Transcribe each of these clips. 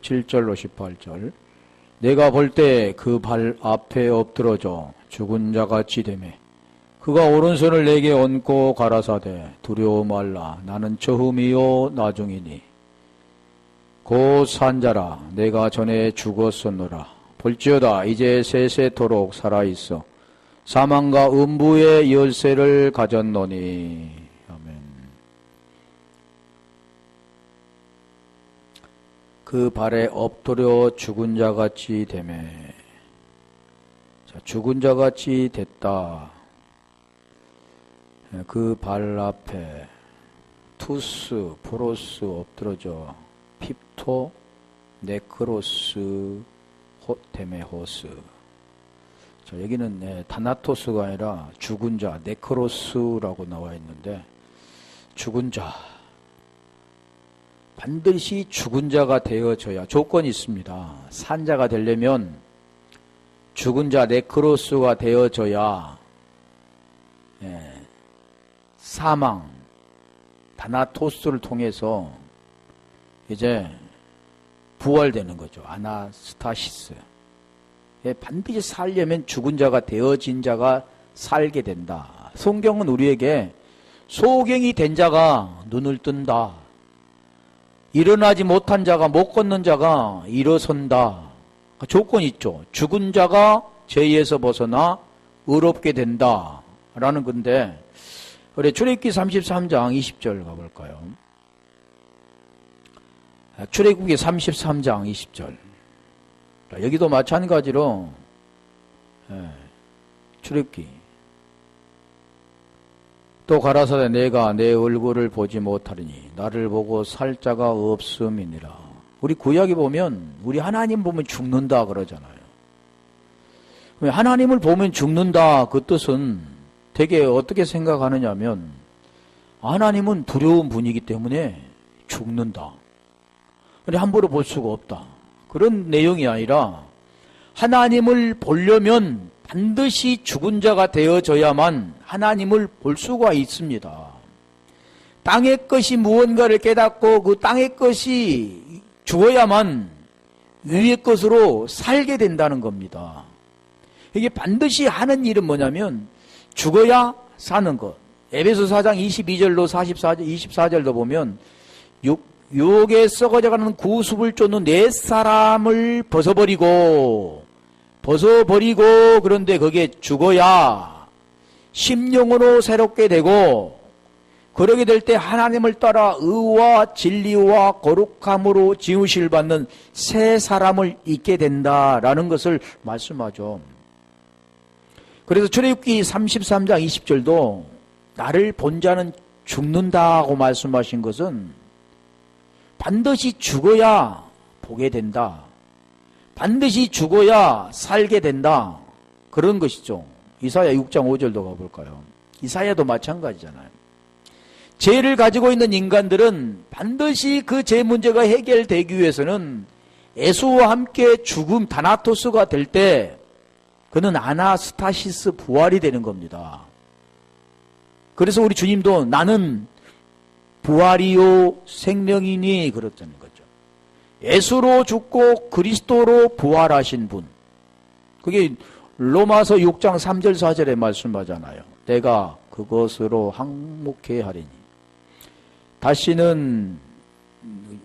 17절로 18절. 내가 볼 때 그 발 앞에 엎드러져 죽은 자같이 되매 그가 오른손을 내게 얹고 가라사대 두려워 말라 나는 처음이요 나중이니 곧 산자라 내가 전에 죽었었노라 볼지어다 이제 세세토록 살아있어 사망과 음부의 열쇠를 가졌노니. 아멘. 그 발에 엎드려 죽은 자같이 되매. 자, 죽은 자같이 됐다. 그 발 앞에 투스, 프로스 엎드러져 핍토, 네크로스, 호테메호스. 자, 여기는 타나토스가 아니라 죽은 자, 네크로스라고 나와 있는데 죽은 자. 반드시 죽은 자가 되어져야 조건이 있습니다. 산자가 되려면 죽은 자 네크로스가 되어져야 사망, 다나토스를 통해서 이제 부활되는 거죠. 아나스타시스. 반드시 살려면 죽은 자가 되어진 자가 살게 된다. 성경은 우리에게 소경이 된 자가 눈을 뜬다. 일어나지 못한 자가, 못 걷는 자가 일어선다. 조건이 있죠. 죽은 자가 죄에서 벗어나 의롭게 된다. 라는 건데, 우리 출애굽기 33장 20절 가볼까요? 출애굽기 33장 20절. 여기도 마찬가지로 출애굽기 또 가라사대 내가 내 얼굴을 보지 못하리니 나를 보고 살 자가 없음이니라. 우리 구약에 보면 우리 하나님 보면 죽는다 그러잖아요. 하나님을 보면 죽는다 그 뜻은 되게 어떻게 생각하느냐 하면 하나님은 두려운 분이기 때문에 죽는다. 근데 함부로 볼 수가 없다. 그런 내용이 아니라 하나님을 보려면 반드시 죽은 자가 되어져야만 하나님을 볼 수가 있습니다. 땅의 것이 무언가를 깨닫고 그 땅의 것이 죽어야만 위의 것으로 살게 된다는 겁니다. 이게 반드시 하는 일은 뭐냐면 죽어야 사는 것. 에베소 4장 22절로 24절도 보면 육에 썩어져가는 구습을 쫓는 내 사람을 벗어버리고 그런데 거기에 죽어야 심령으로 새롭게 되고 그러게 될 때 하나님을 따라 의와 진리와 거룩함으로 지으실 받는 새 사람을 잊게 된다라는 것을 말씀하죠. 그래서 출애굽기 33장 20절도 나를 본 자는 죽는다고 말씀하신 것은 반드시 죽어야 보게 된다. 반드시 죽어야 살게 된다. 그런 것이죠. 이사야 6장 5절도 가볼까요? 이사야도 마찬가지잖아요. 죄를 가지고 있는 인간들은 반드시 그 죄 문제가 해결되기 위해서는 에수와 함께 죽음 다나토스가 될 때 그는 아나스타시스 부활이 되는 겁니다. 그래서 우리 주님도 나는 부활이요 생명이니 그렇다는 거죠. 예수로 죽고 그리스도로 부활하신 분. 그게 로마서 6장 3절 4절에 말씀하잖아요. 내가 그것으로 항목해 하리니. 다시는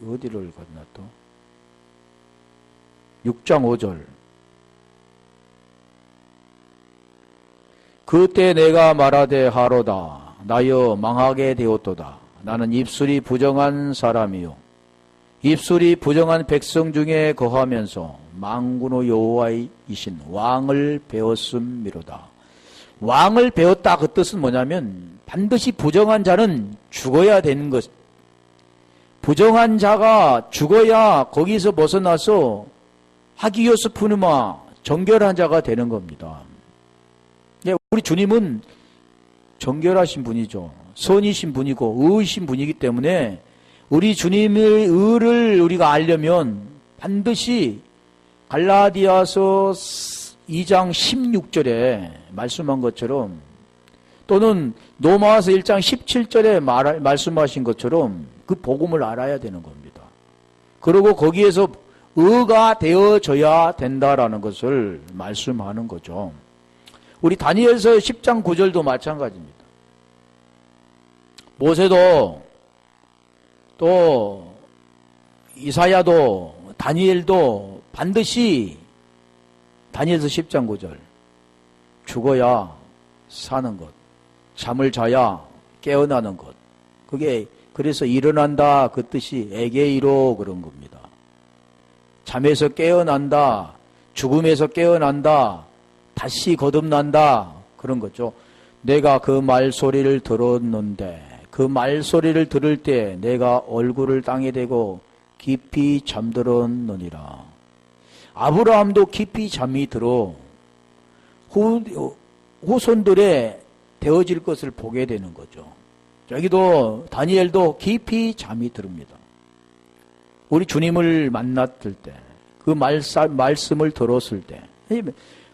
어디를 갔나 또? 6장 5절. 그때 내가 말하되 하로다 나여 망하게 되었도다. 나는 입술이 부정한 사람이요 입술이 부정한 백성 중에 거하면서 만군의 여호와이신 왕을 배웠음이로다. 왕을 배웠다 그 뜻은 뭐냐면 반드시 부정한 자는 죽어야 되는 것. 부정한 자가 죽어야 거기서 벗어나서 하기요스 푸누마 정결한 자가 되는 겁니다. 우리 주님은 정결하신 분이죠. 선이신 분이고 의이신 분이기 때문에 우리 주님의 의를 우리가 알려면 반드시 갈라디아서 2장 16절에 말씀한 것처럼 또는 로마서 1장 17절에 말씀하신 것처럼 그 복음을 알아야 되는 겁니다. 그리고 거기에서 의가 되어져야 된다라는 것을 말씀하는 거죠. 우리 다니엘서 10장 9절도 마찬가지입니다. 모세도 또 이사야도 다니엘도 반드시 다니엘서 10장 9절 죽어야 사는 것, 잠을 자야 깨어나는 것, 그게 그래서 일어난다 그 뜻이 에게이로 그런 겁니다. 잠에서 깨어난다, 죽음에서 깨어난다, 다시 거듭난다 그런 거죠. 내가 그 말소리를 들었는데 그 말소리를 들을 때 내가 얼굴을 땅에 대고 깊이 잠들었느니라. 아브라함도 깊이 잠이 들어 후손들의 되어질 것을 보게 되는 거죠. 여기도 다니엘도 깊이 잠이 듭니다. 우리 주님을 만났을 때, 그 말씀을 들었을 때,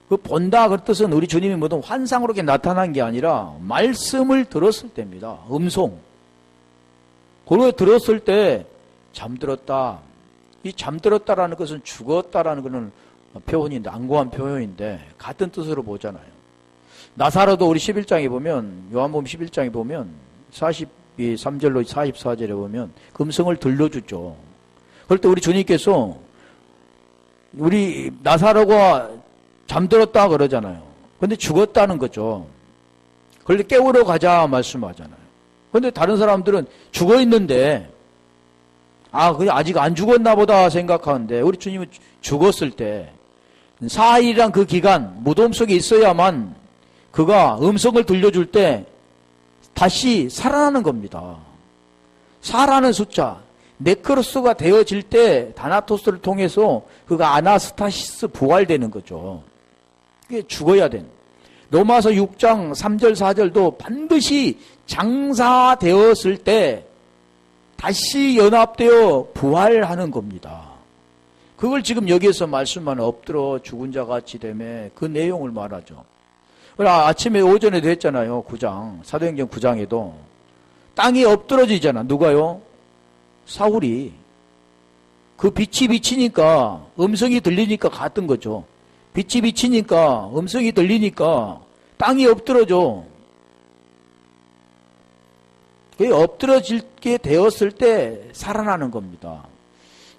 그 본다 그 뜻은 우리 주님이 모든 환상으로 나타난 게 아니라 말씀을 들었을 때입니다. 음성. 그걸 들었을 때 잠들었다. 이 잠들었다라는 것은 죽었다라는 것은 표현인데, 안고한 표현인데 같은 뜻으로 보잖아요. 나사로도 우리 11장에 보면, 요한복음 11장에 보면 43절로 44절에 보면 음성을 들려주죠. 그럴 때 우리 주님께서 우리 나사로가 잠들었다 그러잖아요. 근데 죽었다는 거죠. 그런데 깨우러 가자 말씀하잖아요. 근데 다른 사람들은 죽어 있는데 그냥 아직 안 죽었나 보다 생각하는데 우리 주님은 죽었을 때 4일이란 그 기간 무덤 속에 있어야만 그가 음성을 들려줄 때 다시 살아나는 겁니다. 4라는 숫자 네크로스가 되어질 때 다나토스를 통해서 그가 아나스타시스 부활되는 거죠. 그게 죽어야 되는. 로마서 6장 3절 4절도 반드시 장사되었을 때 다시 연합되어 부활하는 겁니다. 그걸 지금 여기에서 말씀만 엎드려 죽은 자 같이 되매 그 내용을 말하죠. 아침에 오전에도 했잖아요. 9장 사도행전 9장에도 땅이 엎드러지잖아. 누가요? 사울이. 그 빛이 비치니까 음성이 들리니까 같은 거죠. 빛이 비치니까 음성이 들리니까 땅이 엎드러져. 엎드러지게 되었을 때 살아나는 겁니다.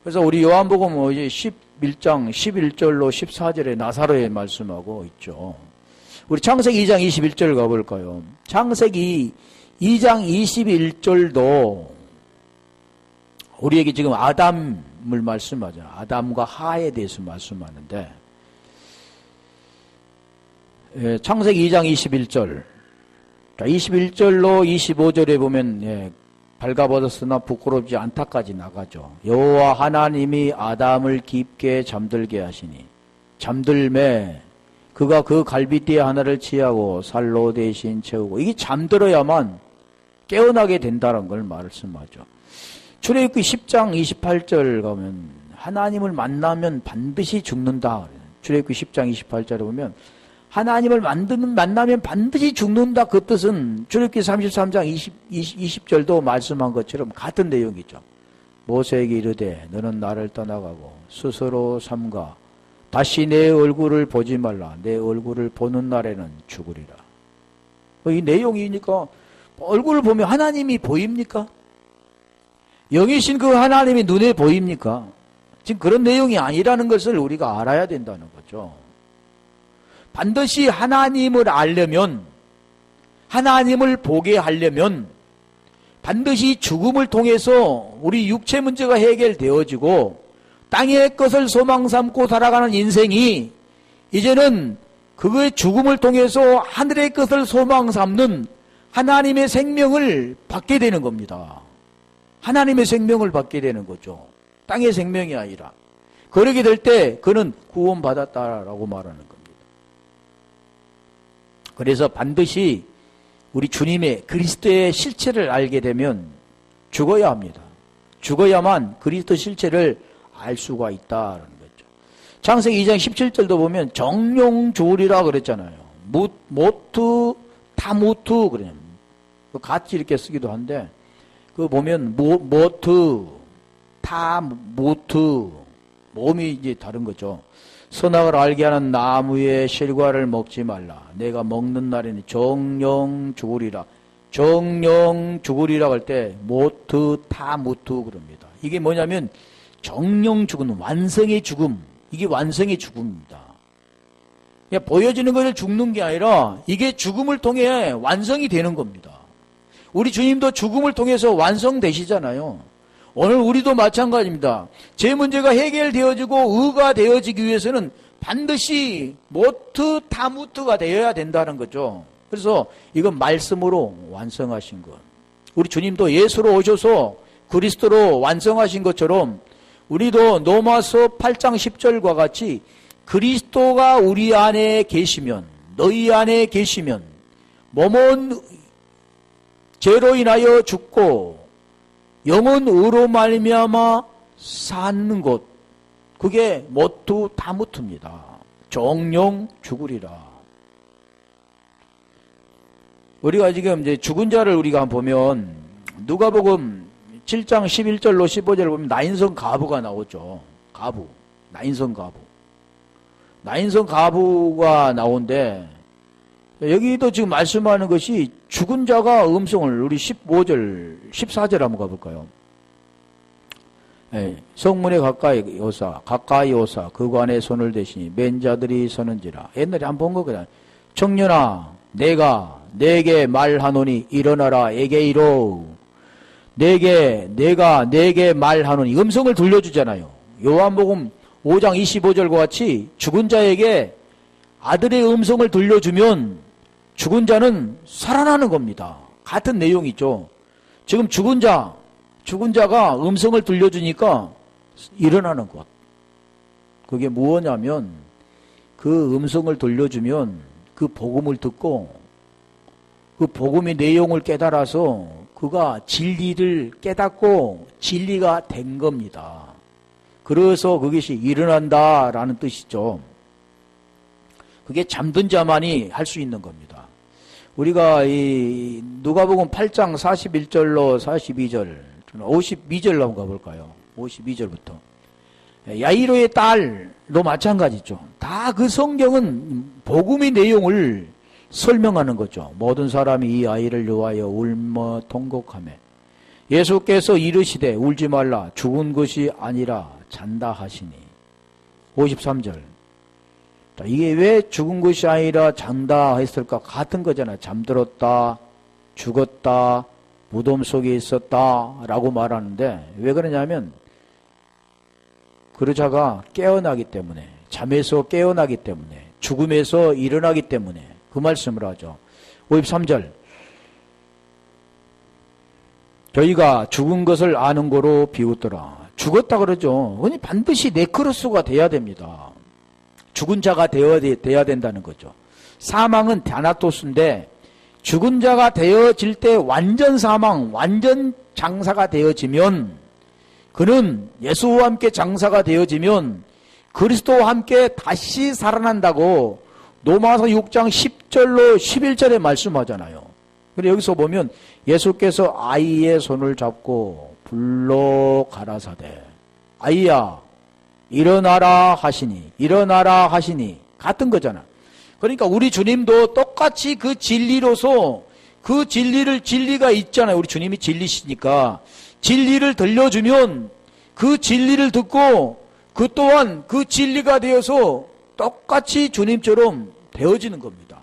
그래서 우리 요한복음 11장 11절로 14절에 나사로의 말씀하고 있죠. 우리 창세기 2장 21절 가볼까요? 창세기 2장 21절도 우리에게 지금 아담을 말씀하죠. 아담과 하에 대해서 말씀하는데 창세기 2장 21절 21절로 25절에 보면 발가벗었으나 부끄럽지 않다까지 나가죠. 여호와 하나님이 아담을 깊게 잠들게 하시니 잠들매 그가 그 갈비띠 하나를 취하고 살로 대신 채우고 이게 잠들어야만 깨어나게 된다는 걸 말씀하죠. 출애굽기 10장 28절 가면 하나님을 만나면 반드시 죽는다. 출애굽기 10장 28절에 보면 하나님을 만나면 반드시 죽는다. 그 뜻은 출애굽기 33장 20절도 말씀한 것처럼 같은 내용이죠. 모세에게 이르되 너는 나를 떠나가고 스스로 삼가 다시 내 얼굴을 보지 말라. 내 얼굴을 보는 날에는 죽으리라. 이 내용이니까 얼굴을 보면 하나님이 보입니까? 영이신 그 하나님이 눈에 보입니까? 지금 그런 내용이 아니라는 것을 우리가 알아야 된다는 거죠. 반드시 하나님을 알려면, 하나님을 보게 하려면 반드시 죽음을 통해서 우리 육체 문제가 해결되어지고 땅의 것을 소망 삼고 살아가는 인생이 이제는 그의 죽음을 통해서 하늘의 것을 소망 삼는 하나님의 생명을 받게 되는 겁니다. 하나님의 생명을 받게 되는 거죠. 땅의 생명이 아니라. 그러게 될 때 그는 구원받았다라고 말하는 겁니다. 그래서 반드시 우리 주님의 그리스도의 실체를 알게 되면 죽어야 합니다. 죽어야만 그리스도 실체를 알 수가 있다는 거죠. 창세기 2장 17절도 보면 정령조울이라 그랬잖아요. 모투 타무투 그래요. 같이 이렇게 쓰기도 한데 그 보면 모투 타무투 몸이 이제 다른 거죠. 선악을 알게 하는 나무의 실과를 먹지 말라. 내가 먹는 날에는 정령 죽으리라. 정령 죽으리라 할 때 모트 타무트 그럽니다. 이게 뭐냐면 정령 죽음, 완성의 죽음. 이게 완성의 죽음입니다. 그냥 보여지는 것을 죽는 게 아니라 이게 죽음을 통해 완성이 되는 겁니다. 우리 주님도 죽음을 통해서 완성되시잖아요. 오늘 우리도 마찬가지입니다. 제 문제가 해결되어지고 의가 되어지기 위해서는 반드시 모트 타무트가 되어야 된다는 거죠. 그래서 이건 말씀으로 완성하신 것. 우리 주님도 예수로 오셔서 그리스도로 완성하신 것처럼 우리도 로마서 8장 10절과 같이 그리스도가 우리 안에 계시면, 너희 안에 계시면 몸은 죄로 인하여 죽고 영은 의로 말미암아 사는 곳, 그게 모투 타무트입니다. 정령 죽으리라. 우리가 지금 이제 죽은 자를 우리가 보면 누가복음 7장 11절로 15절을 보면 나인성 가부가 나오죠. 가부, 나인성 가부. 나인성 가부가 나오는데 여기도 지금 말씀하는 것이 죽은 자가 음성을 우리 15절, 14절 한번 가볼까요? 네, 성문에 가까이 오사 그관에 손을 대시니 맨 자들이 서는지라. 옛날에 한번 본 거거든. 청년아 내가 내게 말하노니 일어나라 에게 이로. 내가 내게 말하노니 음성을 들려주잖아요. 요한복음 5장 25절과 같이 죽은 자에게 아들의 음성을 들려주면 죽은 자는 살아나는 겁니다. 같은 내용이죠. 지금 죽은 자가 음성을 들려주니까 일어나는 것. 그게 무엇냐면 그 음성을 들려주면 그 복음을 듣고 그 복음의 내용을 깨달아서 그가 진리를 깨닫고 진리가 된 겁니다. 그래서 그것이 일어난다라는 뜻이죠. 그게 잠든 자만이 할 수 있는 겁니다. 우리가 이 누가복음 8장 41절로 42절, 52절로 한번 가볼까요? 52절부터. 야이로의 딸도 마찬가지죠. 다 그 성경은 복음의 내용을 설명하는 거죠. 모든 사람이 이 아이를 위하여 울며 통곡하며 예수께서 이르시되 울지 말라 죽은 것이 아니라 잔다 하시니. 53절. 이게 왜 죽은 것이 아니라 잔다 했을까? 같은 거잖아요. 잠들었다, 죽었다, 무덤 속에 있었다 라고 말하는데 왜 그러냐면 그 자가 깨어나기 때문에, 잠에서 깨어나기 때문에, 죽음에서 일어나기 때문에 그 말씀을 하죠. 53절. 저희가 죽은 것을 아는 거로 비웃더라. 죽었다 그러죠. 아니 반드시 네크로스가 돼야 됩니다. 죽은 자가 되어야 된다는 거죠. 사망은 다나토스인데 죽은 자가 되어질 때 완전 사망, 완전 장사가 되어지면 그는 예수와 함께 장사가 되어지면 그리스도와 함께 다시 살아난다고 로마서 6장 10절로 11절에 말씀하잖아요. 그래서 여기서 보면 예수께서 아이의 손을 잡고 불러 가라사대 아이야 일어나라 하시니 같은 거잖아. 그러니까 우리 주님도 똑같이 그 진리로서 그 진리가 있잖아요. 우리 주님이 진리시니까 진리를 들려주면 그 진리를 듣고 그 또한 그 진리가 되어서 똑같이 주님처럼 되어지는 겁니다.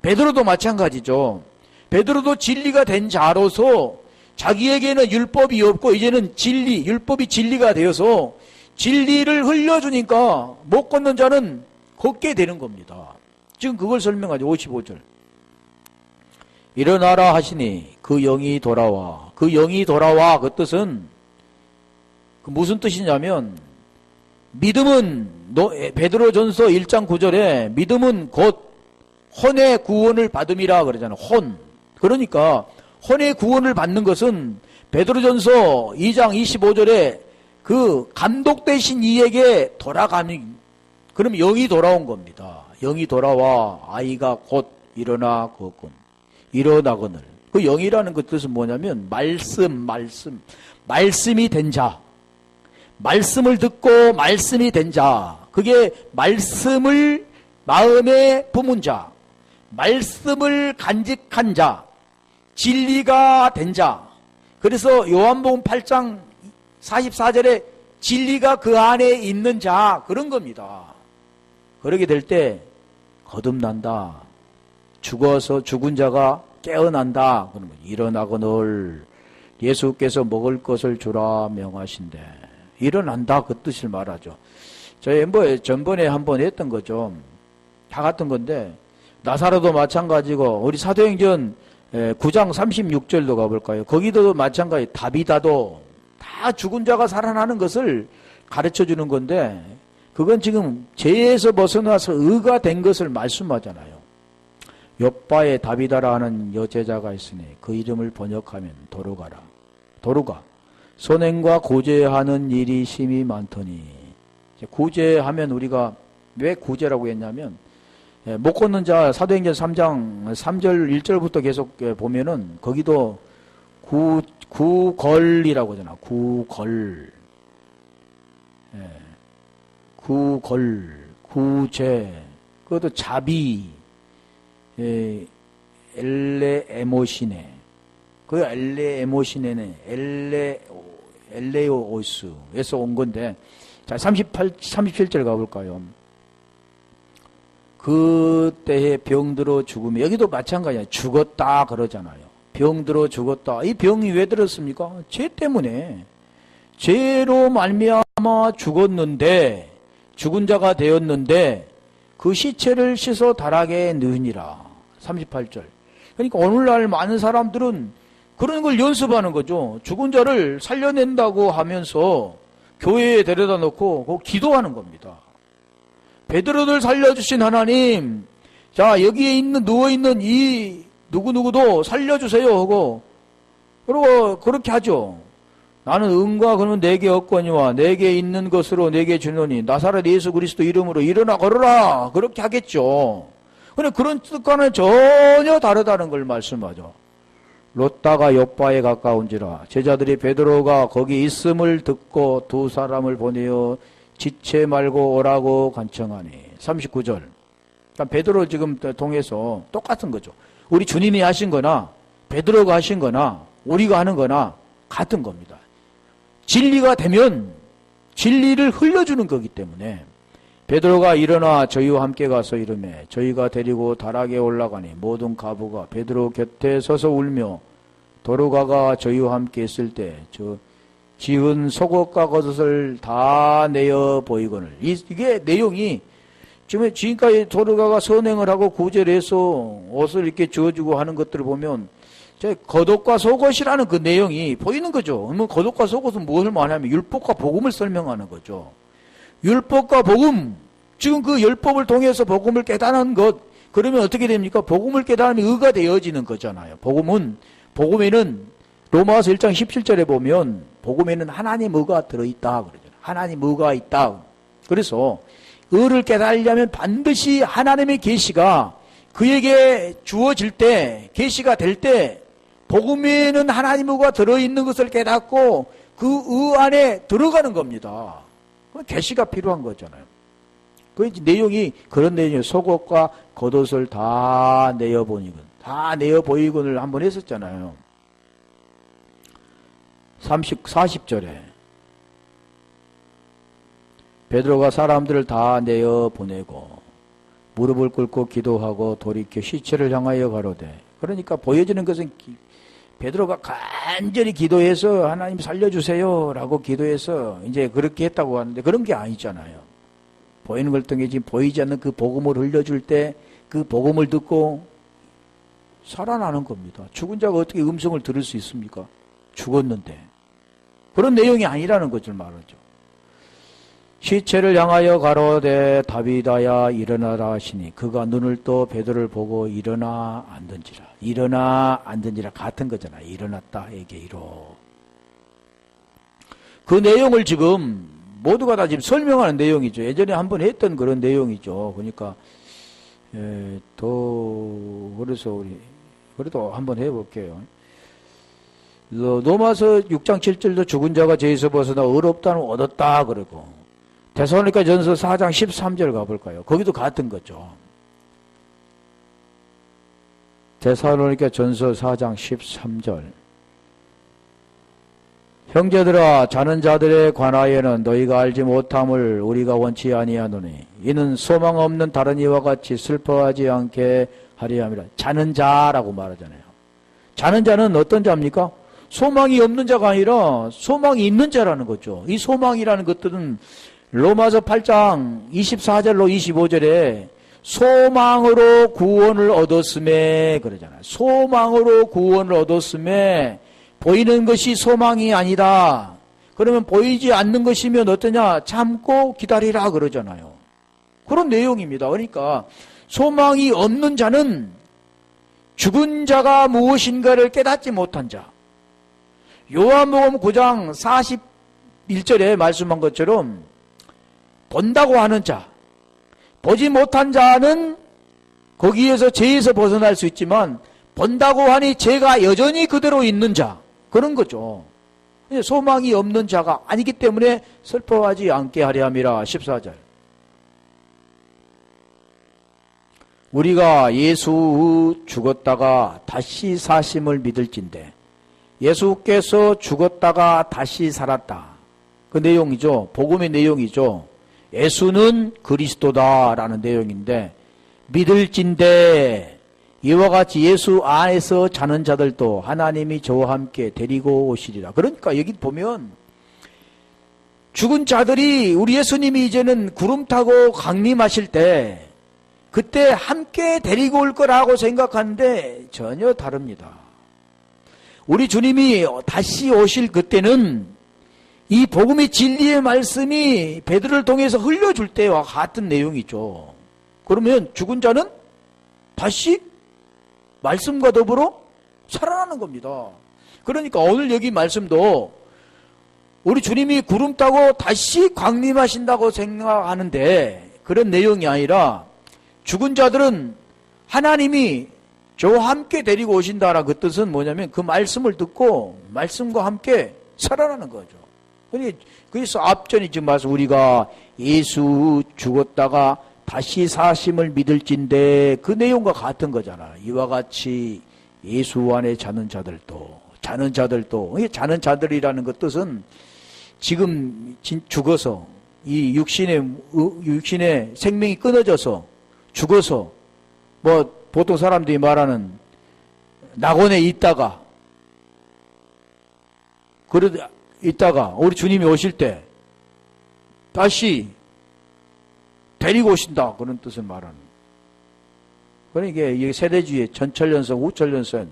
베드로도 마찬가지죠. 베드로도 진리가 된 자로서 자기에게는 율법이 없고 이제는 율법이 진리가 되어서 진리를 흘려주니까 못 걷는 자는 걷게 되는 겁니다. 지금 그걸 설명하죠. 55절. 일어나라 하시니 그 영이 돌아와. 그 영이 돌아와 그 뜻은 무슨 뜻이냐면 믿음은 베드로전서 1장 9절에 믿음은 곧 혼의 구원을 받음이라 그러잖아요. 혼. 그러니까 혼의 구원을 받는 것은 베드로전서 2장 25절에 그 감독되신 이에게 돌아가는, 그럼 영이 돌아온 겁니다. 영이 돌아와 아이가 곧 일어나 걷군. 일어나거늘. 그 영이라는 그 뜻은 뭐냐면 말씀이 된 자. 말씀을 듣고 말씀이 된 자, 그게 말씀을 마음에 품은 자, 말씀을 간직한 자, 진리가 된 자. 그래서 요한복음 8장 44절에 진리가 그 안에 있는 자, 그런 겁니다. 그러게 될 때 거듭난다. 죽어서 죽은 자가 깨어난다. 그러면 일어나거늘 예수께서 먹을 것을 주라 명하신대. 일어난다, 그 뜻을 말하죠. 저희 전번에 한번 했던 거죠. 다 같은 건데 나사로도 마찬가지고, 우리 사도행전 9장 36절도 가볼까요? 거기도 마찬가지. 다비다도 다 죽은 자가 살아나는 것을 가르쳐 주는 건데, 그건 지금 죄에서 벗어나서 의가 된 것을 말씀하잖아요. 욥바에 다비다라는 여제자가 있으니 그 이름을 번역하면 도루가라. 도루가 선행과 구제하는 일이 심히 많더니. 구제하면 우리가 왜 구제라고 했냐면, 못 걷는 자 사도행전 3장 3절 1절부터 계속 보면은 거기도 구걸이라고 하잖아. 구걸. 구걸, 구제, 그것도 자비, 엘레에모시네. 그 엘레에모시네는 엘레오스에서 온 건데, 자, 37절 가볼까요? 그때에 병들어 죽으면, 여기도 마찬가지야. 죽었다 그러잖아요. 병들어 죽었다. 이 병이 왜 들었습니까? 죄 때문에. 죄로 말미암아 죽었는데, 죽은 자가 되었는데 그 시체를 씻어 다락에 넣으니라. 38절. 그러니까 오늘날 많은 사람들은 그런 걸 연습하는 거죠. 죽은 자를 살려낸다고 하면서 교회에 데려다 놓고 그 기도하는 겁니다. 베드로를 살려주신 하나님, 자, 여기에 누워있는 이 누구누구도 살려주세요 하고, 그리고 그렇게 하죠. 나는 은과 금은 내게 없거니와 내게 있는 것으로 내게 주노니 나사렛 예수 그리스도 이름으로 일어나 걸어라. 그렇게 하겠죠. 근데 그런 뜻과는 전혀 다르다는 걸 말씀하죠. 롯다가 욥바에 가까운지라 제자들이 베드로가 거기 있음을 듣고 두 사람을 보내어 지체 말고 오라고 간청하니. 39절. 그러니까 베드로 지금 통해서 똑같은 거죠. 우리 주님이 하신 거나 베드로가 하신 거나 우리가 하는 거나 같은 겁니다. 진리가 되면 진리를 흘려주는 거기 때문에 베드로가 일어나 저희와 함께 가서 이르매 저희가 데리고 다락에 올라가니 모든 가부가 베드로 곁에 서서 울며 도루가가 저희와 함께 있을 때 저 지은 속옷과 겉옷을 다 내어 보이거늘. 이게 내용이 지금까지 도루가가 선행을 하고 구제를 해서 옷을 이렇게 주어주고 하는 것들을 보면 겉옷과 속옷이라는 그 내용이 보이는 거죠. 그러면 겉옷과 속옷은 무엇을 말하냐면 율법과 복음을 설명하는 거죠. 율법과 복음, 지금 그 율법을 통해서 복음을 깨달은 것, 그러면 어떻게 됩니까? 복음을 깨달으면 의가 되어지는 거잖아요. 복음에는 로마서 1장 17절에 보면 복음에는 하나님 의가 들어있다 그러잖아요. 하나님 의가 있다. 그래서 의를 깨달으려면 반드시 하나님의 계시가 그에게 주어질 때, 계시가 될 때 복음에는 하나님 의가 들어있는 것을 깨닫고 그 의 안에 들어가는 겁니다. 계시가 필요한 거잖아요. 그 내용이 그런 내용이에요. 속옷과 겉옷을 다 내어보이건, 다 내어보이건을 한번 했었잖아요. 40절에 베드로가 사람들을 다 내어보내고 무릎을 꿇고 기도하고 돌이켜 시체를 향하여 가로되. 그러니까 보여지는 것은 베드로가 간절히 기도해서 하나님 살려주세요 라고 기도해서 이제 그렇게 했다고 하는데 그런 게 아니잖아요. 보이는 걸 통해 지금 보이지 않는 그 복음을 흘려줄 때 그 복음을 듣고 살아나는 겁니다. 죽은 자가 어떻게 음성을 들을 수 있습니까? 죽었는데. 그런 내용이 아니라는 것을 말하죠. 시체를 향하여 가로되 다비다야 일어나라 하시니 그가 눈을 떠 베드로를 보고 일어나 앉은지라. 일어나 앉은지라 같은 거잖아. 일어났다 에게이로. 그 내용을 지금 모두가 다 지금 설명하는 내용이죠. 예전에 한번 했던 그런 내용이죠. 그러니까 또 그래서 우리 그래도 한번 해볼게요. 로마서 6장 7절도 죽은 자가 죄에서 벗어나 의롭다는 얻었다 그러고, 데살로니가 전서 4장 13절 가볼까요? 거기도 같은 거죠. 데살로니가 전서 4장 13절. 형제들아, 자는 자들에 관하여는 너희가 알지 못함을 우리가 원치 아니하노니 이는 소망 없는 다른 이와 같이 슬퍼하지 않게 하려 함이라. 자는 자라고 말하잖아요. 자는 자는 어떤 자입니까? 소망이 없는 자가 아니라 소망이 있는 자라는 거죠. 이 소망이라는 것들은 로마서 8장 24절로 25절에 소망으로 구원을 얻었음에 그러잖아요. 소망으로 구원을 얻었음에 보이는 것이 소망이 아니다. 그러면 보이지 않는 것이면 어떠냐? 참고 기다리라 그러잖아요. 그런 내용입니다. 그러니까 소망이 없는 자는 죽은 자가 무엇인가를 깨닫지 못한 자. 요한복음 9장 41절에 말씀한 것처럼 본다고 하는 자, 보지 못한 자는 거기에서 죄에서 벗어날 수 있지만 본다고 하니 죄가 여전히 그대로 있는 자, 그런 거죠. 소망이 없는 자가 아니기 때문에 슬퍼하지 않게 하려 함이라. 14절. 우리가 예수 후 죽었다가 다시 사심을 믿을진대. 예수께서 죽었다가 다시 살았다. 그 내용이죠. 복음의 내용이죠. 예수는 그리스도다라는 내용인데, 믿을진대 이와 같이 예수 안에서 자는 자들도 하나님이 저와 함께 데리고 오시리라. 그러니까 여기 보면 죽은 자들이 우리 예수님이 이제는 구름 타고 강림하실 때 그때 함께 데리고 올 거라고 생각하는데 전혀 다릅니다. 우리 주님이 다시 오실 그때는 이 복음의 진리의 말씀이 베드로를 통해서 흘려줄 때와 같은 내용이죠. 그러면 죽은 자는 다시 말씀과 더불어 살아나는 겁니다. 그러니까 오늘 여기 말씀도 우리 주님이 구름 타고 다시 강림하신다고 생각하는데 그런 내용이 아니라 죽은 자들은 하나님이 저와 함께 데리고 오신다라는 그 뜻은 뭐냐면 그 말씀을 듣고 말씀과 함께 살아나는 거죠. 그래서 앞전에 지금 말씀 우리가 예수 죽었다가 다시 사심을 믿을진대 그 내용과 같은 거잖아. 이와 같이 예수 안에 자는 자들도 자는 자들이라는 그 뜻은 지금 죽어서 이 육신의 생명이 끊어져서 죽어서 뭐 보통 사람들이 말하는 낙원에 있다가 우리 주님이 오실 때 다시 데리고 오신다 그런 뜻을 말하는. 그러니까 이게 세대주의 전천년선 우천년선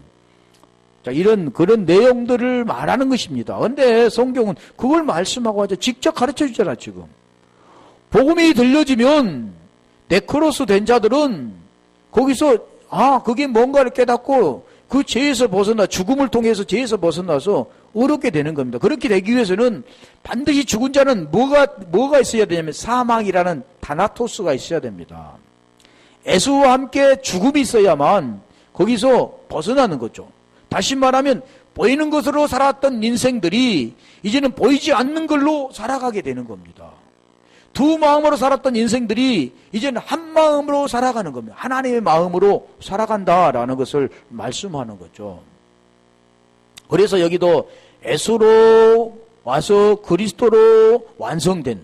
그런 내용들을 말하는 것입니다. 그런데 성경은 그걸 말씀하고 하죠. 직접 가르쳐 주잖아. 지금 복음이 들려지면 네크로스 된 자들은 거기서 그게 뭔가를 깨닫고 그 죄에서 벗어나 죽음을 통해서 죄에서 벗어나서 의롭게 되는 겁니다. 그렇게 되기 위해서는 반드시 죽은 자는 뭐가 있어야 되냐면 사망이라는 다나토스가 있어야 됩니다. 예수와 함께 죽음이 있어야만 거기서 벗어나는 거죠. 다시 말하면 보이는 것으로 살았던 인생들이 이제는 보이지 않는 걸로 살아가게 되는 겁니다. 두 마음으로 살았던 인생들이 이제는 한 마음으로 살아가는 겁니다. 하나님의 마음으로 살아간다라는 것을 말씀하는 거죠. 그래서 여기도 예수로 와서 그리스도로 완성된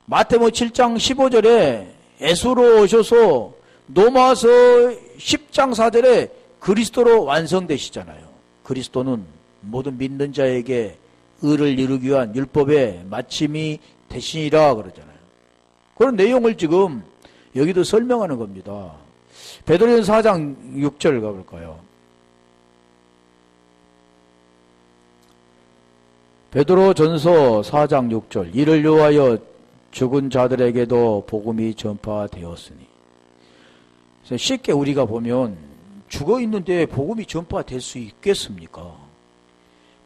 마태복음 7장 15절에 예수로 오셔서 로마서 10장 4절에 그리스도로 완성되시잖아요. 그리스도는 모든 믿는 자에게 의를 이루기 위한 율법의 마침이 되시니라 그러잖아요. 그런 내용을 지금 여기도 설명하는 겁니다. 베드로전서 4장 6절 가볼까요? 베드로전서 4장 6절. 이를 위하여 죽은 자들에게도 복음이 전파되었으니. 그래서 쉽게 우리가 보면 죽어있는데 복음이 전파될 수 있겠습니까?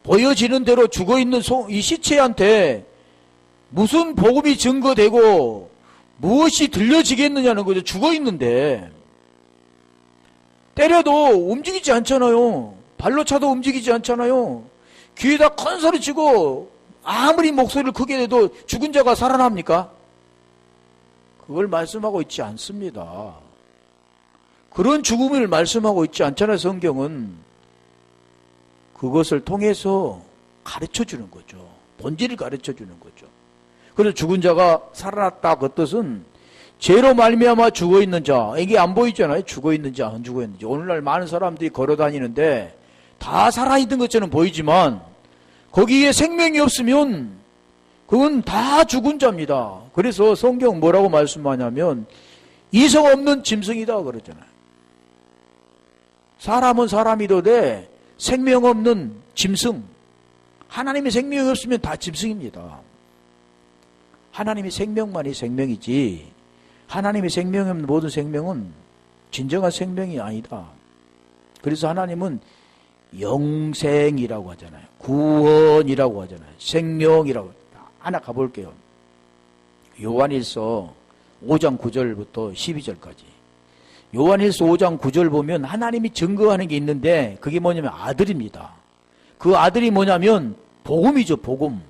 보여지는 대로 죽어있는 이 시체한테 무슨 복음이 증거되고 무엇이 들려지겠느냐는 거죠. 죽어있는데 때려도 움직이지 않잖아요. 발로 차도 움직이지 않잖아요. 귀에다 큰 소리 치고 아무리 목소리를 크게 내도 죽은 자가 살아납니까? 그걸 말씀하고 있지 않습니다. 그런 죽음을 말씀하고 있지 않잖아요, 성경은. 그것을 통해서 가르쳐 주는 거죠. 본질을 가르쳐 주는 거죠. 그래서 죽은 자가 살아났다 그 뜻은 죄로 말미암아 죽어 있는 자, 이게 안 보이잖아요. 죽어 있는지 안 죽어 있는지. 오늘날 많은 사람들이 걸어 다니는데 다 살아있는 것처럼 보이지만 거기에 생명이 없으면 그건 다 죽은 자입니다. 그래서 성경 뭐라고 말씀하냐면 이성 없는 짐승이다 그러잖아요. 사람은 사람이도 돼 생명 없는 짐승. 하나님의 생명이 없으면 다 짐승입니다. 하나님의 생명만이 생명이지 하나님의 생명이 없는 모든 생명은 진정한 생명이 아니다. 그래서 하나님은 영생이라고 하잖아요. 구원이라고 하잖아요. 생명이라고. 하나 가볼게요. 요한일서 5장 9절부터 12절까지. 요한일서 5장 9절 보면 하나님이 증거하는 게 있는데 그게 뭐냐면 아들입니다. 그 아들이 뭐냐면 복음이죠. 복음.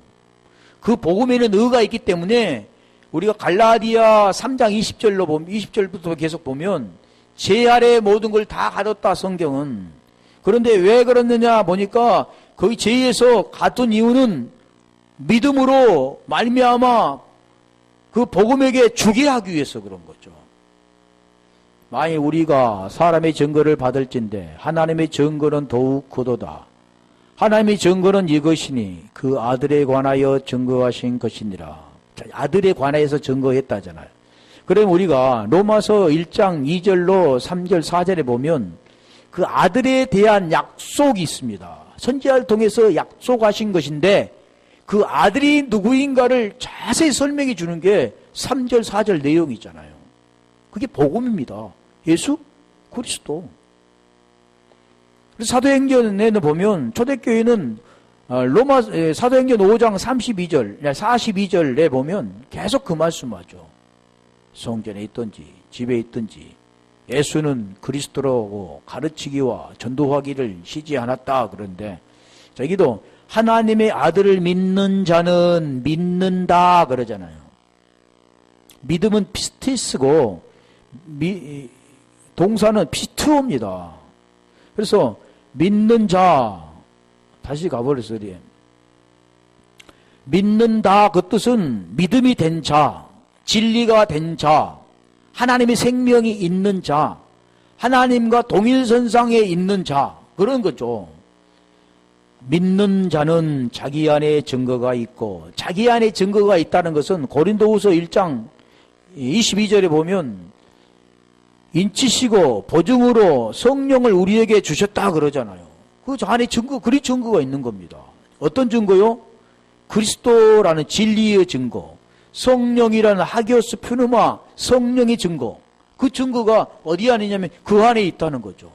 그 복음에는 의가 있기 때문에 우리가 갈라디아 3장 20절로 보면 20절부터 계속 보면 제 아래 모든 걸 다 가뒀다 성경은. 그런데 왜 그렇느냐 보니까 거기 죄에서 가둔 이유는 믿음으로 말미암아 그 복음에게 주게 하기 위해서 그런 거죠. 만일 우리가 사람의 증거를 받을진대 하나님의 증거는 더욱 크도다. 하나님의 증거는 이것이니 그 아들에 관하여 증거하신 것이니라. 아들에 관하여서 증거했다잖아요. 그럼 우리가 로마서 1장 2절로 3절 4절에 보면 그 아들에 대한 약속이 있습니다. 선지자를 통해서 약속하신 것인데 그 아들이 누구인가를 자세히 설명해 주는 게 3절 4절 내용이잖아요. 그게 복음입니다. 예수 그리스도. 그래서 사도행전에는 보면 초대교회는 로마 사도행전 5장 32절 42절에 보면 계속 그 말씀하죠. 성전에 있든지 집에 있든지 예수는 그리스도라고 가르치기와 전도하기를 쉬지 않았다. 그런데 저기도 하나님의 아들을 믿는 자는 믿는다 그러잖아요. 믿음은 피스티스고 동사는 피트오입니다. 그래서 믿는 자 다시 가버렸어요. 믿는다 그 뜻은 믿음이 된 자, 진리가 된 자, 하나님의 생명이 있는 자, 하나님과 동일선상에 있는 자 그런 거죠. 믿는 자는 자기 안에 증거가 있고 자기 안에 증거가 있다는 것은 고린도후서 1장 22절에 보면 인치시고 보증으로 성령을 우리에게 주셨다 그러잖아요. 그 안에 증거, 그리 증거가 있는 겁니다. 어떤 증거요? 그리스도라는 진리의 증거, 성령이라는 하기오스 푸누마 성령의 증거. 그 증거가 어디 안에 있냐면 그 안에 있다는 거죠.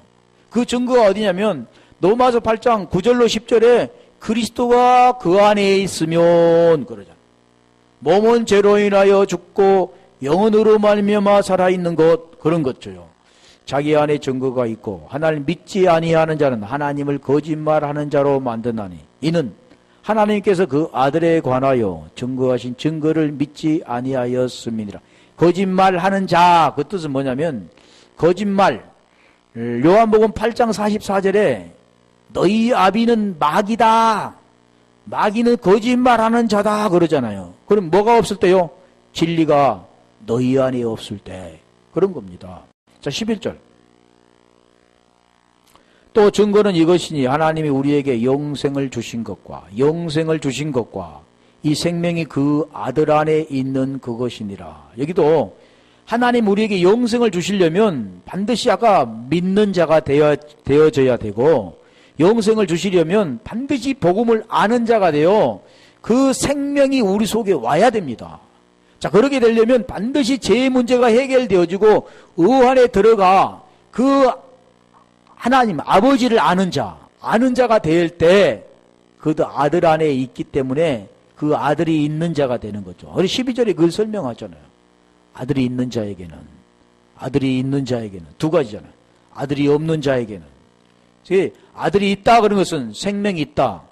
그 증거가 어디냐면 로마서 8장 9절로 10절에 그리스도가 그 안에 있으면 그러잖아요. 몸은 죄로 인하여 죽고 영혼으로 말미암아 살아있는 것 그런 것죠. 자기 안에 증거가 있고 하나님 믿지 아니하는 자는 하나님을 거짓말하는 자로 만드나니 이는 하나님께서 그 아들에 관하여 증거하신 증거를 믿지 아니하였음이니라. 거짓말하는 자 그 뜻은 뭐냐면 거짓말. 요한복음 8장 44절에 너희 아비는 마귀다. 마귀는 거짓말하는 자다 그러잖아요. 그럼 뭐가 없을 때요? 진리가 너희 안에 없을 때 그런 겁니다. 자 11절 또 증거는 이것이니 하나님이 우리에게 영생을 주신 것과 이 생명이 그 아들 안에 있는 그것이니라. 여기도 하나님 우리에게 영생을 주시려면 반드시 아까 믿는 자가 되어져야 되고 영생을 주시려면 반드시 복음을 아는 자가 되어 그 생명이 우리 속에 와야 됩니다. 자, 그렇게 되려면 반드시 죄의 문제가 해결되어지고 의 안에 들어가 그 하나님 아버지를 아는 자가 될 때 그도 아들 안에 있기 때문에 그 아들이 있는 자가 되는 거죠. 그래서 12절에 그걸 설명하잖아요. 아들이 있는 자에게는 두 가지잖아요. 아들이 없는 자에게는 아들이 있다 그런 것은 생명이 있다.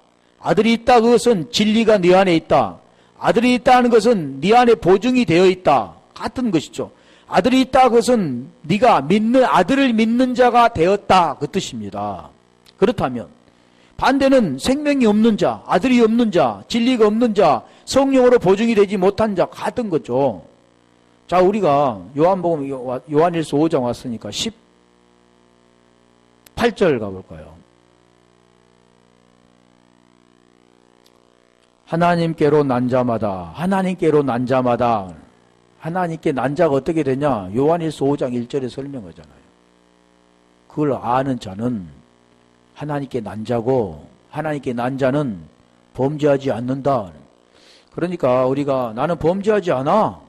아들이 있다 그것은 진리가 네 안에 있다. 아들이 있다는 것은 네 안에 보증이 되어 있다. 같은 것이죠. 아들이 있다 그것은 네가 믿는 아들을 믿는 자가 되었다 그 뜻입니다. 그렇다면 반대는 생명이 없는 자, 아들이 없는 자, 진리가 없는 자, 성령으로 보증이 되지 못한 자 같은 거죠. 자, 우리가 요한복음 요한일서 5장 왔으니까 18절 가볼까요? 하나님께로 난 자마다 하나님께 난 자가 어떻게 되냐? 요한일서 5장 1절에 설명하잖아요. 그걸 아는 자는 하나님께 난 자고 하나님께 난 자는 범죄하지 않는다. 그러니까 우리가 나는 범죄하지 않아.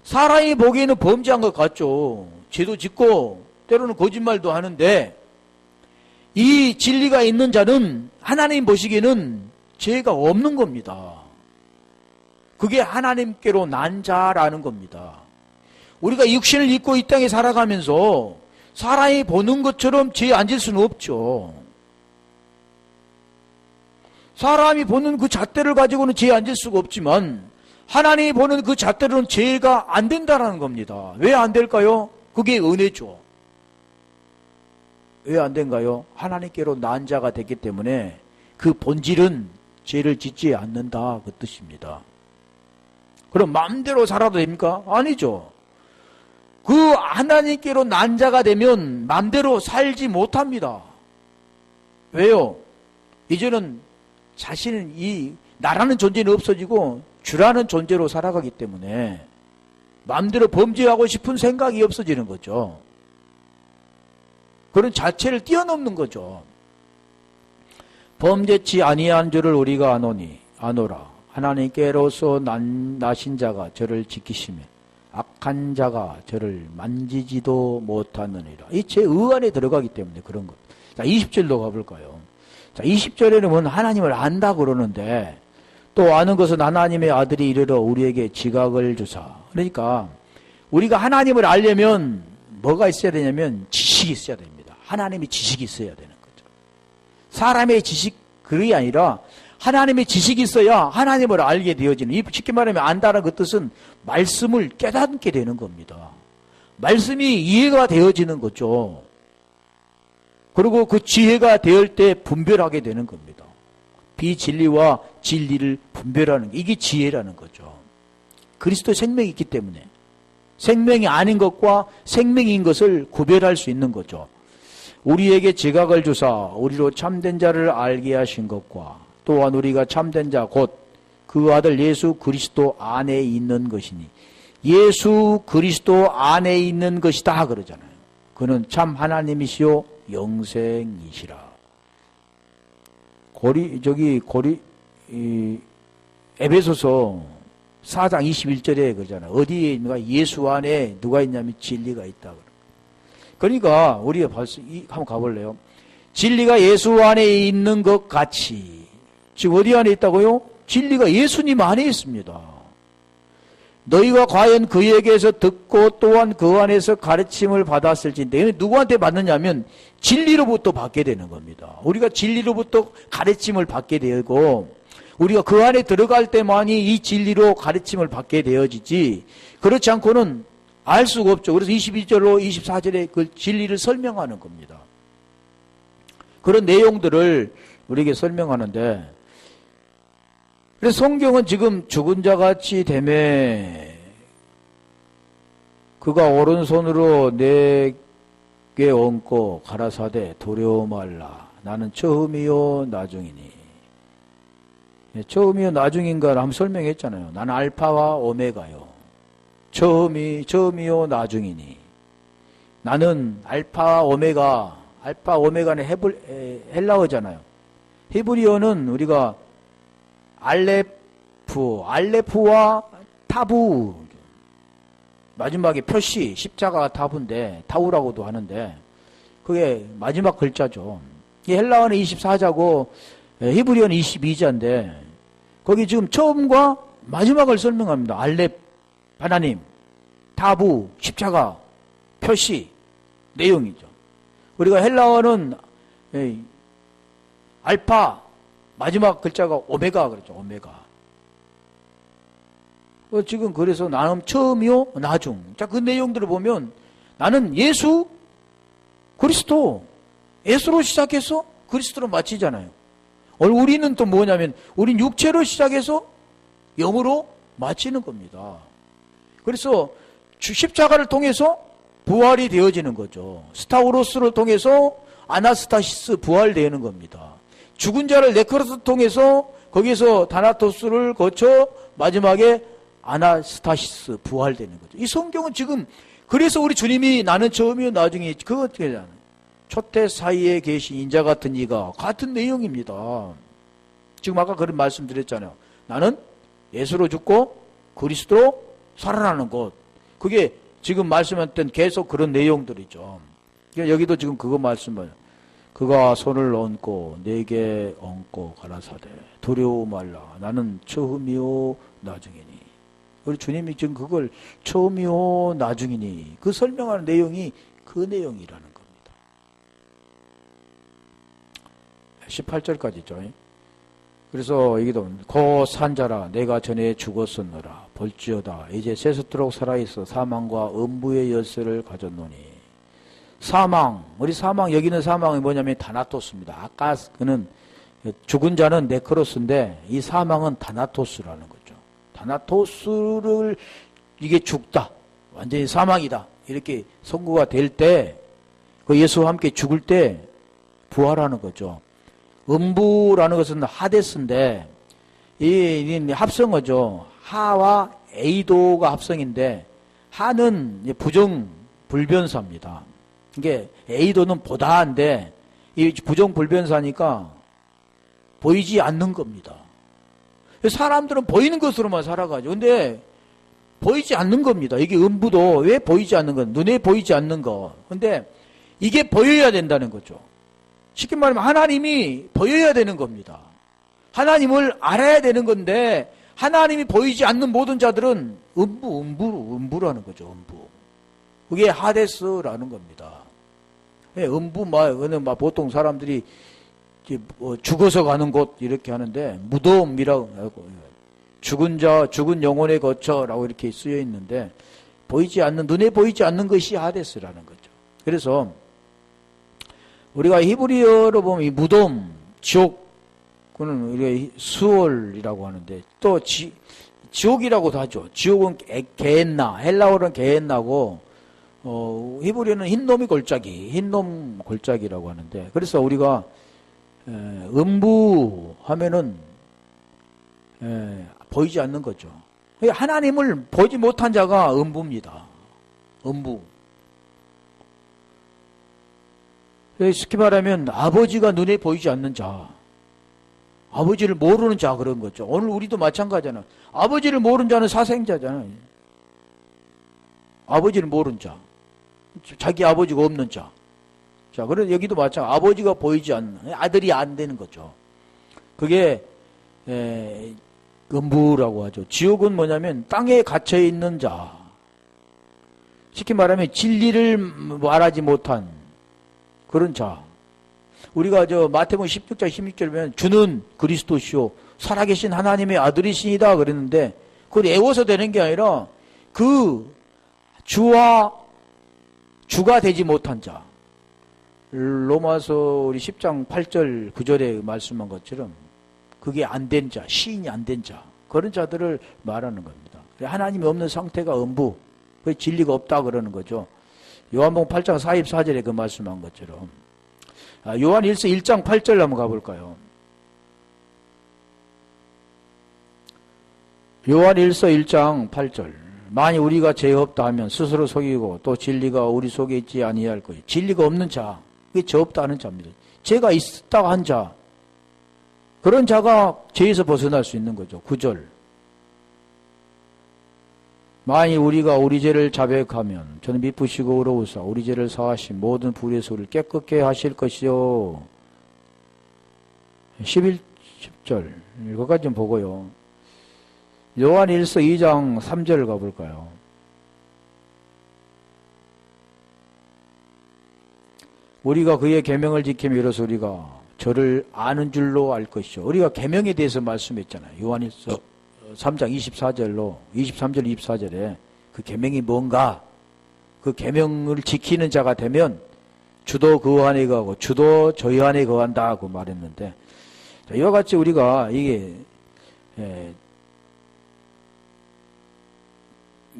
사람이 보기에는 범죄한 것 같죠. 죄도 짓고 때로는 거짓말도 하는데 이 진리가 있는 자는 하나님 보시기에는 죄가 없는 겁니다. 그게 하나님께로 난 자라는 겁니다. 우리가 육신을 입고 이 땅에 살아가면서 사람이 보는 것처럼 죄에 앉을 수는 없죠. 사람이 보는 그 잣대를 가지고는 죄에 앉을 수가 없지만 하나님이 보는 그 잣대로는 죄가 안 된다는 겁니다. 왜 안 될까요? 그게 은혜죠. 왜 안 된가요? 하나님께로 난 자가 됐기 때문에 그 본질은 죄를 짓지 않는다 그 뜻입니다. 그럼 마음대로 살아도 됩니까? 아니죠. 그 하나님께로 난 자가 되면 마음대로 살지 못합니다. 왜요? 이제는 자신은 이 나라는 존재는 없어지고 주라는 존재로 살아가기 때문에 마음대로 범죄하고 싶은 생각이 없어지는 거죠. 그런 자체를 뛰어넘는 거죠. 범죄치 아니한 줄을 우리가 아노라. 하나님께로서 나신 자가 저를 지키시며 악한 자가 저를 만지지도 못하느니라. 이 제 의안에 들어가기 때문에 그런 것. 자, 20절로 가볼까요? 자, 20절에는 하나님을 안다 그러는데 또 아는 것은 하나님의 아들이 이르러 우리에게 지각을 주사. 그러니까 우리가 하나님을 알려면 뭐가 있어야 되냐면 지식이 있어야 됩니다. 하나님의 지식이 있어야 되는 거죠. 사람의 지식 그게 아니라 하나님의 지식이 있어야 하나님을 알게 되어지는, 쉽게 말하면 안다는 그 뜻은 말씀을 깨닫게 되는 겁니다. 말씀이 이해가 되어지는 거죠. 그리고 그 지혜가 되을 때 분별하게 되는 겁니다. 비진리와 진리를 분별하는 게 이게 지혜라는 거죠. 그리스도의 생명이 있기 때문에 생명이 아닌 것과 생명인 것을 구별할 수 있는 거죠. 우리에게 지각을 주사 우리로 참된 자를 알게 하신 것과 또한 우리가 참된 자 곧 그 아들 예수 그리스도 안에 있는 것이니, 예수 그리스도 안에 있는 것이다 그러잖아요. 그는 참 하나님이시요 영생이시라. 에베소서 4장 21절에 그러잖아요. 어디에 있는가? 예수 안에 누가 있냐면 진리가 있다. 그러니까 우리가 벌써 한번 가볼래요? 진리가 예수 안에 있는 것 같이, 지금 어디 안에 있다고요? 진리가 예수님 안에 있습니다. 너희가 과연 그에게서 듣고 또한 그 안에서 가르침을 받았을진데, 누구한테 받느냐면 진리로부터 받게 되는 겁니다. 우리가 진리로부터 가르침을 받게 되고 우리가 그 안에 들어갈 때만이 이 진리로 가르침을 받게 되어지지, 그렇지 않고는 알 수가 없죠. 그래서 22절로 24절에 그 진리를 설명하는 겁니다. 그런 내용들을 우리에게 설명하는데, 그래서 성경은 지금 죽은 자 같이 되매 그가 오른손으로 내게 얹고 가라사대 두려워 말라. 나는 처음이요 나중이니. 처음이요 나중인가를 한번 설명했잖아요. 나는 알파와 오메가요. 처음이요 나중이니. 나는 알파 오메가는 헬라어잖아요. 히브리어는 우리가 알레프와 타부, 마지막에 표시, 십자가 타부인데 타우라고도 하는데 그게 마지막 글자죠. 이 헬라어는 24자고 히브리어는 22자인데 거기 지금 처음과 마지막을 설명합니다. 알렙, 하나님, 타부, 십자가, 표시, 내용이죠. 우리가 헬라어는 에이, 알파 마지막 글자가 오메가 그랬죠. 오메가. 지금 그래서 나는 처음이요 나중. 자, 그 내용들을 보면 나는 예수 그리스도, 예수로 시작해서 그리스도로 마치잖아요. 우리는 또 뭐냐면 우린 육체로 시작해서 영으로 마치는 겁니다. 그래서 십자가를 통해서 부활이 되어지는 거죠. 스타우로스를 통해서 아나스타시스 부활되는 겁니다. 죽은 자를 네크로스 통해서 거기서 다나토스를 거쳐 마지막에 아나스타시스 부활되는 거죠. 이 성경은 지금 그래서 우리 주님이 나는 처음이요 나중에 그거 어떻게 하잖아요. 초태 사이에 계신 인자 같은 이가 같은 내용입니다. 지금 아까 그런 말씀 드렸잖아요. 나는 예수로 죽고 그리스도로 살아나는 것. 그게 지금 말씀했던 계속 그런 내용들이죠. 여기도 지금 그거 말씀을 그가 손을 얹고 내게 얹고 가라사대 두려워 말라 나는 처음이요 나중이니. 우리 주님이 지금 그걸 처음이요 나중이니 그 설명하는 내용이 그 내용이라는 겁니다. 18절까지 있죠. 그래서 여기도 고 산자라 내가 전에 죽었었노라 볼지어다 이제 세숫도록 살아있어 사망과 음부의 열쇠를 가졌노니. 사망, 우리 사망 여기는 사망이 뭐냐면 다나토스입니다. 아까 그는 죽은 자는 네크로스인데 이 사망은 다나토스라는 거죠. 다나토스를 이게 죽다 완전히 사망이다 이렇게 선고가 될 때 그 예수와 함께 죽을 때 부활하는 거죠. 음부라는 것은 하데스인데 이 합성어죠. 하와 에이도가 합성인데 하는 부정 불변사입니다. 이게 에이도는 보다인데 이 부정 불변사니까 보이지 않는 겁니다. 사람들은 보이는 것으로만 살아가죠. 근데 보이지 않는 겁니다. 이게 음부도 왜 보이지 않는 건 눈에 보이지 않는 거. 근데 이게 보여야 된다는 거죠. 쉽게 말하면 하나님이 보여야 되는 겁니다. 하나님을 알아야 되는 건데 하나님이 보이지 않는 모든 자들은 음부라는 거죠. 음부. 그게 하데스라는 겁니다. 음부 보통 사람들이 죽어서 가는 곳 이렇게 하는데 무덤이라고 하고 죽은 자, 죽은 영혼의 거처라고 이렇게 쓰여 있는데 보이지 않는 눈에 보이지 않는 것이 하데스라는 거죠. 그래서 우리가 히브리어로 보면 이 무덤, 지옥 그는 우리가 수월이라고 하는데 또 지옥이라고도 하죠. 지옥은 게엔나, 헬라어로는 게엔나고 히브리어는 흰놈이 골짜기, 흰놈 골짜기라고 하는데 그래서 우리가 음부 하면은 보이지 않는 거죠. 하나님을 보지 못한 자가 음부입니다. 음부. 쉽게 말하면 아버지가 눈에 보이지 않는 자, 아버지를 모르는 자 그런 거죠. 오늘 우리도 마찬가지잖아. 아버지를 모르는 자는 사생자잖아요. 아버지를 모르는 자, 자기 아버지가 없는 자. 자, 그래서 여기도 마찬가지. 아버지가 보이지 않는 아들이 안 되는 거죠. 그게 음부라고 하죠. 지옥은 뭐냐면 땅에 갇혀 있는 자. 쉽게 말하면 진리를 말하지 못한 그런 자. 우리가 마태복음 16장 16절 보면 주는 그리스도시요 살아계신 하나님의 아들이시니다 그랬는데 그걸 애워서 되는 게 아니라 그 주와 주가 되지 못한 자. 로마서 우리 10장 8절 9절에 말씀한 것처럼 그게 안 된 자, 시인이 안 된 자, 그런 자들을 말하는 겁니다. 하나님이 없는 상태가 음부, 그 진리가 없다 그러는 거죠. 요한복음 8장 44절에 그 말씀한 것처럼. 요한 1서 1장 8절 한번 가볼까요? 요한 1서 1장 8절. 만일 우리가 죄 없다 하면 스스로 속이고 또 진리가 우리 속에 있지 아니할 거예요. 진리가 없는 자, 그게 죄 없다 하는 자입니다. 죄가 있다고 한 자, 그런 자가 죄에서 벗어날 수 있는 거죠. 9절. 만일 우리가 우리 죄를 자백하면 저는 미쁘시고 의로우사 우리 죄를 사하신 모든 불의에서 우리를 깨끗게 하실 것이요. 10절. 이것까지 좀 보고요. 요한 1서 2장 3절 가볼까요? 우리가 그의 계명을 지키며 이로써 우리가 저를 아는 줄로 알 것이죠. 우리가 계명에 대해서 말씀했잖아요. 요한일서 3장 24절로 23절 24절에 그 계명이 뭔가, 그 계명을 지키는 자가 되면 주도 그 안에 거하고 주도 저희 안에 거한다고 말했는데, 이와 같이 우리가 이게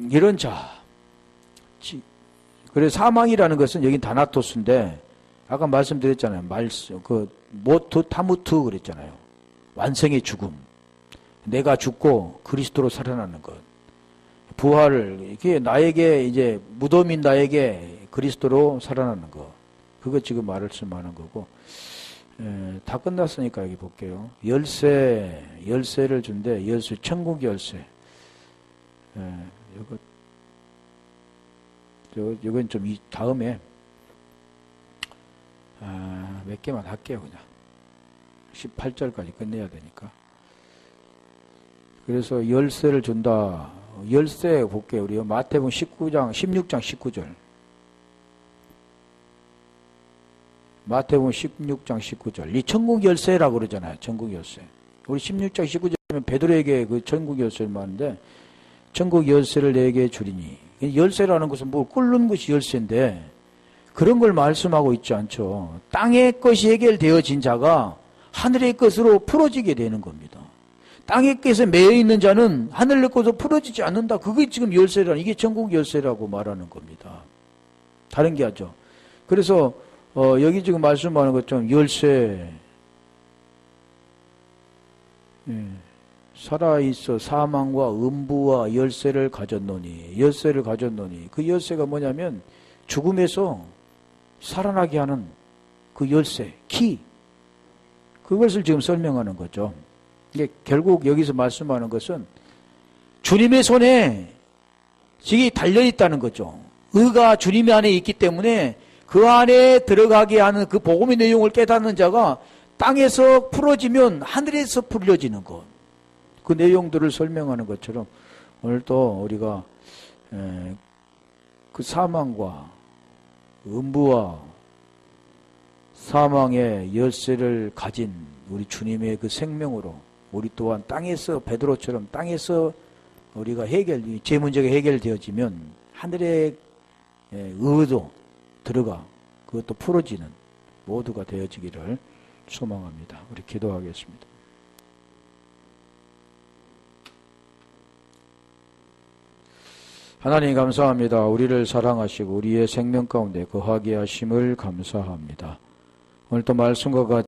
이런 자, 그래서 사망이라는 것은 여긴 다나토스인데, 아까 말씀드렸잖아요. 모트 타무트 그랬잖아요. 완성의 죽음. 내가 죽고 그리스도로 살아나는 것. 부활을, 이게 나에게 이제 무덤인 나에게 그리스도로 살아나는 것. 그거 지금 말씀하는 거고. 다 끝났으니까 여기 볼게요. 열쇠를 준대. 열쇠, 천국 열쇠. 이건 좀 다음에 몇 개만 할게요. 그냥 18절까지 끝내야 되니까. 그래서 열쇠를 준다. 열쇠 볼게요. 우리 마태복음 16장 19절. 마태복음 16장 19절. 이 천국 열쇠라고 그러잖아요. 천국 열쇠. 우리 16장 19절이면 베드로에게 그 천국 열쇠를 말하는데, 천국 열쇠를 내게 주리니. 열쇠라는 것은 뭘 꿇는 것이 열쇠인데, 그런 걸 말씀하고 있지 않죠. 땅의 것이 해결되어진 자가 하늘의 것으로 풀어지게 되는 겁니다. 땅의 것에 매여 있는 자는 하늘의 것으로 풀어지지 않는다. 그게 지금 열쇠라는, 이게 천국 열쇠라고 말하는 겁니다. 다른 게 하죠. 그래서 여기 지금 말씀하는 것처럼 열쇠, 살아있어 사망과 음부와 열쇠를 가졌노니, 그 열쇠가 뭐냐면 죽음에서 살아나게 하는 그 열쇠, 키, 그것을 지금 설명하는 거죠. 이게 결국 여기서 말씀하는 것은 주님의 손에 지금 달려있다는 거죠. 의가 주님의 안에 있기 때문에 그 안에 들어가게 하는 그 복음의 내용을 깨닫는 자가 땅에서 풀어지면 하늘에서 풀려지는 것, 그 내용들을 설명하는 것처럼 오늘 또 우리가 그 사망과 음부와 사망의 열쇠를 가진 우리 주님의 그 생명으로 우리 또한 땅에서, 베드로처럼 땅에서 우리가 제 문제가 해결되어지면 하늘의 의도 들어가 그것도 풀어지는 모두가 되어지기를 소망합니다. 우리 기도하겠습니다. 하나님 감사합니다. 우리를 사랑하시고 우리의 생명 가운데 거하게 하심을 감사합니다. 오늘 또 말씀과 같이